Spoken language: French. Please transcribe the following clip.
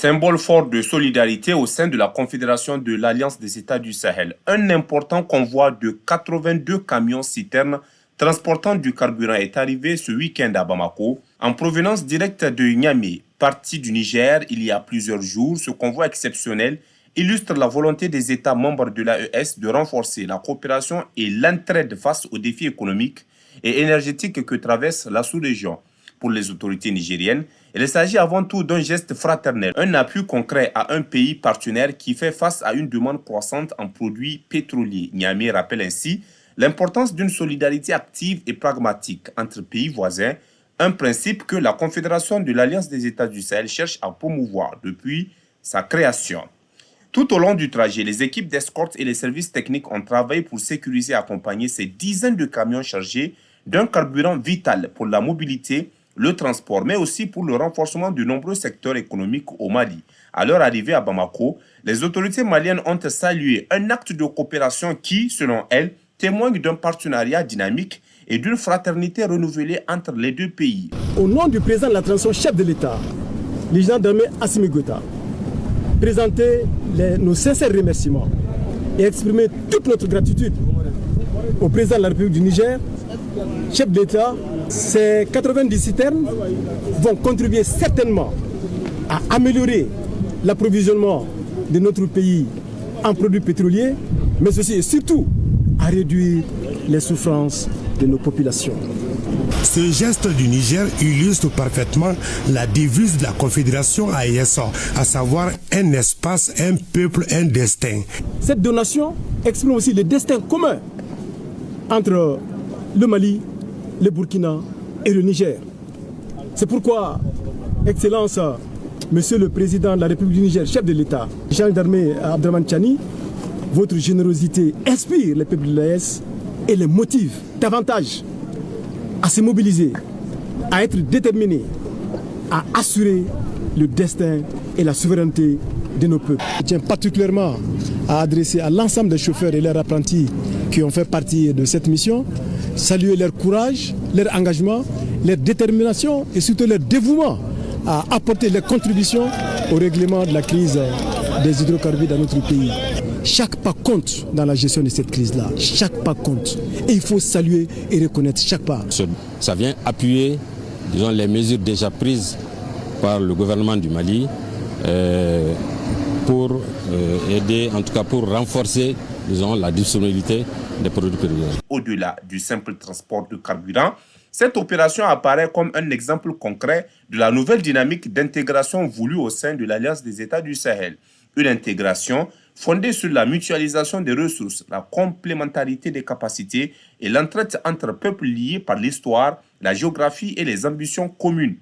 Symbole fort de solidarité au sein de la Confédération de l'Alliance des États du Sahel. Un important convoi de 82 camions-citernes transportant du carburant est arrivé ce week-end à Bamako, en provenance directe de Niamey. Parti du Niger il y a plusieurs jours, ce convoi exceptionnel illustre la volonté des États membres de l'AES de renforcer la coopération et l'entraide face aux défis économiques et énergétiques que traverse la sous-région. Pour les autorités nigériennes, il s'agit avant tout d'un geste fraternel, un appui concret à un pays partenaire qui fait face à une demande croissante en produits pétroliers. Niamey rappelle ainsi l'importance d'une solidarité active et pragmatique entre pays voisins, un principe que la Confédération de l'Alliance des États du Sahel cherche à promouvoir depuis sa création. Tout au long du trajet, les équipes d'escorte et les services techniques ont travaillé pour sécuriser et accompagner ces dizaines de camions chargés d'un carburant vital pour la mobilité, le transport, mais aussi pour le renforcement de nombreux secteurs économiques au Mali. À leur arrivée à Bamako, les autorités maliennes ont salué un acte de coopération qui, selon elles, témoigne d'un partenariat dynamique et d'une fraternité renouvelée entre les deux pays. Au nom du président de la transition, chef de l'État, le général d'armée Assimi Goïta, présenter nos sincères remerciements et exprimer toute notre gratitude au président de la République du Niger, chef d'État. Ces 90 citernes vont contribuer certainement à améliorer l'approvisionnement de notre pays en produits pétroliers, mais aussi et surtout à réduire les souffrances de nos populations. Ce geste du Niger illustre parfaitement la devise de la Confédération AES, à savoir un espace, un peuple, un destin. Cette donation exprime aussi le destin commun entre le Mali, le Burkina et le Niger. C'est pourquoi, Excellence, Monsieur le Président de la République du Niger, chef de l'État, général d'armée Abdraman Tchani, votre générosité inspire les peuples de l'AES et les motive davantage à se mobiliser, à être déterminés, à assurer le destin et la souveraineté de nos peuples. Je tiens particulièrement à adresser à l'ensemble des chauffeurs et leurs apprentis qui ont fait partie de cette mission, saluer leur courage, leur engagement, leur détermination et surtout leur dévouement à apporter leurs contributions au règlement de la crise des hydrocarbures dans notre pays. Chaque pas compte dans la gestion de cette crise-là. Chaque pas compte. Et il faut saluer et reconnaître chaque pas. Ça vient appuyer, disons, les mesures déjà prises par le gouvernement du Mali pour aider, en tout cas pour renforcer, disons, la disponibilité des produits pétroliers. Au-delà du simple transport de carburant, cette opération apparaît comme un exemple concret de la nouvelle dynamique d'intégration voulue au sein de l'Alliance des États du Sahel. Une intégration fondée sur la mutualisation des ressources, la complémentarité des capacités et l'entraide entre peuples liés par l'histoire, la géographie et les ambitions communes.